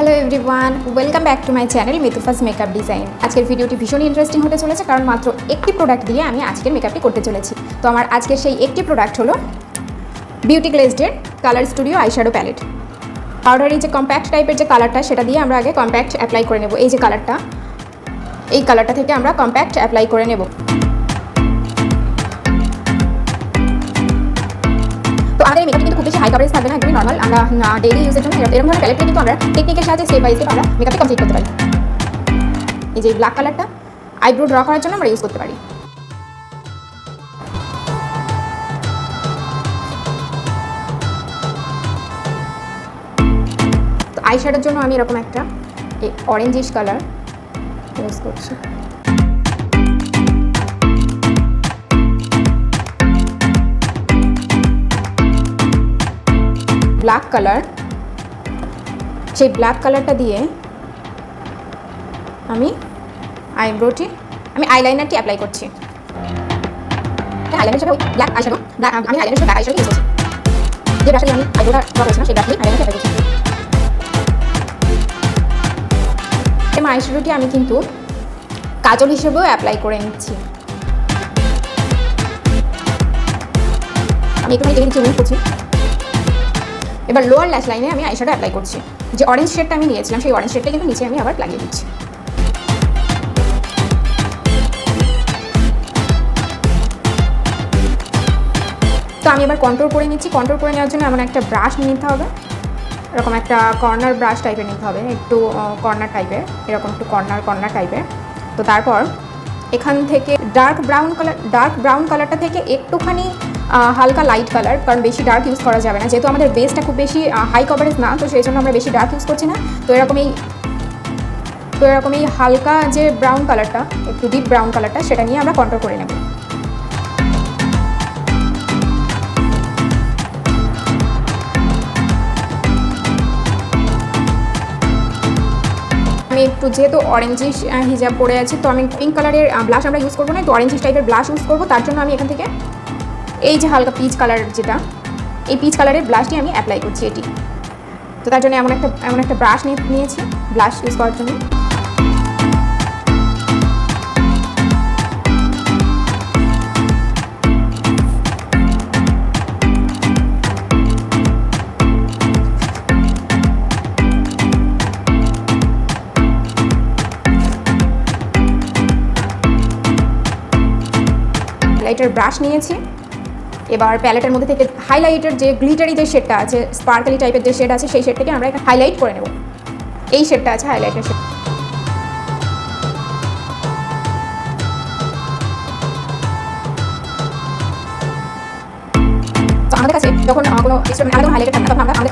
Hello everyone, welcome back to my channel Mitufaz makeup design. আজকের ভিডিওটি ভীষণ ইন্টারেস্টিং হতে চলেছে, কারণ মাত্র একটি প্রোডাক্ট দিয়ে আমি আজকের মেকআপটি করতে চলেছি। তো আমার আজকের সেই একটি প্রোডাক্ট হলো বিউটি গ্লেজডের colour studio eyeshadow palette. Powdery যে কম্প্যাক্ট টাইপের যে কালারটা, সেটা দিয়ে আমরা আগে কম্প্যাক্ট অ্যাপ্লাই করে নেব। এই যে কালারটা, এই কালারটা থেকে আমরা কম্প্যাক্ট অ্যাপ্লাই করে নেব। তো আমাদের মেকআপ কিন্তু খুব বেশি হাই কভারেজ থাকবে না, একদমই নর্মাল। আমরা ডেইলি ইউজের জন্য এরকম ধরনের প্যালেটটা কিন্তু আমরা টেকনিকের সাহায্যে স্টেপ বাই স্টেপ আমরা মেকআপটি কমপ্লিট করতে পারি। এই যে ব্ল্যাক কালারটা আইব্রো ড্র করার জন্য আমরা ইউজ করতে পারি। তো আইশ্যাডোর জন্য আমি এরকম একটা অরেঞ্জিশ কালার ইউজ করছি। ব্ল্যাক কালার, সেই ব্ল্যাক কালারটা দিয়ে আমি আইলাইনারটি অ্যাপ্লাই করছি। আইলাইনার হিসেবে ব্ল্যাক আইশ্যাডো, আমি আইলাইনার হিসেবে ব্ল্যাক আইশ্যাডো ইউজ করছি। যে ব্রাশটা আমি আইব্রোটা ড্র করেছিলাম সেই ব্রাশটি আইলাইনার অ্যাপ্লাই করছি। এই আইশ্যাডোটি আমি কিন্তু কাজল হিসেবেও অ্যাপ্লাই করে নিচ্ছি। আমি একটু দেখে নিচ্ছি করছি। এবার লোয়ার ল্যাশ লাইনে আমি আইশ্যাডো অ্যাপ্লাই করছি। যে অরেঞ্জ শেডটা আমি নিয়েছিলাম, সেই অরেঞ্জ শেডটা কিন্তু নিচে আমি আবার লাগিয়ে দিচ্ছি। তো আমি এবার কন্ট্রোল করে নিচ্ছি। কন্ট্রোল করে নেওয়ার জন্য এমন একটা ব্রাশ নিতে হবে, এরকম একটা কর্নার ব্রাশ টাইপের নিতে হবে, একটু কর্নার টাইপের, এরকম একটু কর্নার টাইপের। তো তারপর এখান থেকে ডার্ক ব্রাউন কালারটা থেকে একটুখানি হালকা লাইট কালার, কারণ বেশি ডার্ক ইউজ করা যাবে না, যেহেতু আমাদের বেসটা খুব বেশি হাই কভারেজ না, তো সেই জন্য আমরা বেশি ডার্ক ইউজ করছি না। তো এরকম এই হালকা যে ব্রাউন কালারটা, একটু ডিপ ব্রাউন কালারটা, সেটা নিয়ে আমরা কন্ট্রোল করে নেব। আমি একটু যেহেতু অরেঞ্জিশ হিজাব পরে আছি, তো আমি পিঙ্ক কালারের ব্লাশ আমরা ইউজ করবো না, একটু অরেঞ্জিশ টাইপের ব্লাশ ইউজ করবো। তার জন্য আমি এখান থেকে এই যে হালকা পিচ কালার, যেটা এই পিচ কালারের ব্লাশটি আমি অ্যাপ্লাই করছি এটি। তো তার জন্য এমন একটা ব্রাশ নিয়েছি ব্লাশ ইউজ করার জন্য। হাইলাইটার ব্রাশ নিয়েছি। এবার প্যালেটের মধ্যে থেকে হাইলাইটের যে গ্লিটারি যে শেডটা আছে, স্পার্কলি টাইপের যে শেড আছে, সেই শেডটাকে আমরা এখানে হাইলাইট করে নেব। এই শেডটা আছে হাইলাইটের শেড। তো আমাদের কাছে যখন কোনো এক্সট্রা আলাদা হাইলাইটার থাকে,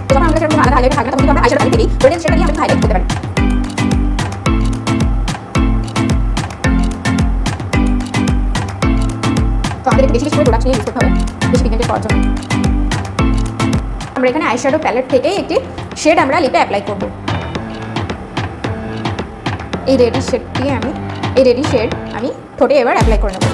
তখন আমরা সেরকম আলাদা হাইলাইটার থাকে না, তখন আমরা আইশ্যাডো প্যালেট থেকেই রেড শেডটা নিয়ে আমরা হাইলাইট করতে পারি। তো আমাদের বেশি করে প্রোডাক্ট নিয়ে ইউজ করতে হবে বেশি পিগমেন্টেড করার জন্য। আমরা এখানে আইশ্যাডো প্যালেট থেকেই একটি শেড আমরা লিপে অ্যাপ্লাই করব। এই রেডি শেড আমি ঠোঁটে এবার অ্যাপ্লাই করে নেব।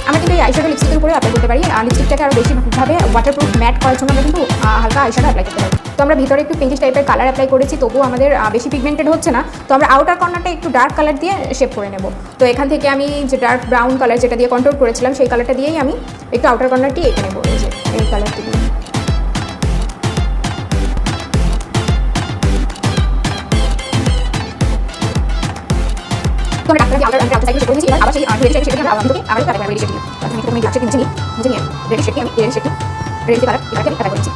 আমরা কিন্তু এই আইশ্যাডো লিপস্টিকের উপরে অ্যাপ্লাই করতে পারি। লিপস্টিকটাকে আরও বেশিভাবে ওয়াটারপ্রুফ ম্যাট করার জন্য আমরা কিন্তু হালকা আইশ্যাডো অ্যাপ্লাই করতে পারি। তো আমরা ভিতরে একটু পিঙ্কিশ টাইপের কালার অ্যাপ্লাই করেছি, তবুও আমাদের বেশি পিগমেন্টেড হচ্ছে না। তো আমরা আউটার কর্নারটা একটু ডার্ক কালার দিয়ে শেপ করে নেব। তো এখান থেকে আমি যে ডার্ক ব্রাউন কালার যেটা দিয়ে কন্ট্রোল করেছিলাম, সেই কালারটা দিয়েই আমি একটু আউটার কর্নারটি এঁকে নেব। এই যে এই কালারটি দিয়ে তো আমরা আউটার সাইডে করে নিয়েছি। এবার আবার সেই রেডি শেড সেটাকে আমরা ভিতরে আবার অ্যাপ্লাই রেডি শেড দিয়ে আমি একটু ব্ল্যাক শেড নিয়ে রেডি শেডটি আমি রেডি কালার এটাকে অ্যাপ্লাই করেছি।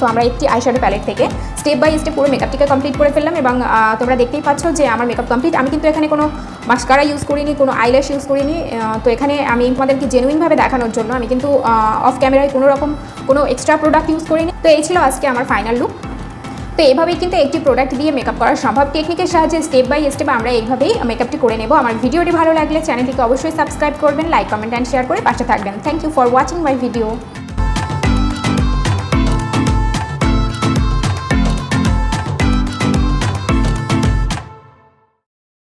তো আমরা একটি আইশ্যাডো প্যালেট থেকে স্টেপ বাই স্টেপ পুরো মেকআপটিকে কমপ্লিট করে ফেললাম, এবং তোমরা দেখতেই পাচ্ছ যে আমার মেকআপ কমপ্লিট। আমি কিন্তু এখানে কোনো মাস্কারা ইউজ করিনি, কোনো আইল্যাশ ইউজ করিনি। তো এখানে আমি তোমাদেরকে জেনুইনভাবে দেখানোর জন্য আমি কিন্তু অফ ক্যামেরায় কোনো এক্সট্রা প্রোডাক্ট ইউজ করিনি। তো এই ছিল আজকে আমার ফাইনাল লুক। তো এইভাবেই কিন্তু একটি প্রোডাক্ট দিয়ে মেকআপ করা সম্ভব। টেকনিকের সাহায্যে স্টেপ বাই স্টেপ আমরা এইভাবেই মেকআপটি করে নেব। আমার ভিডিওটি ভালো লাগলে চ্যানেলটিকে অবশ্যই সাবস্ক্রাইব করবেন, লাইক কমেন্ট অ্যান্ড শেয়ার করে পাশে থাকবেন। Thank you for watching my video.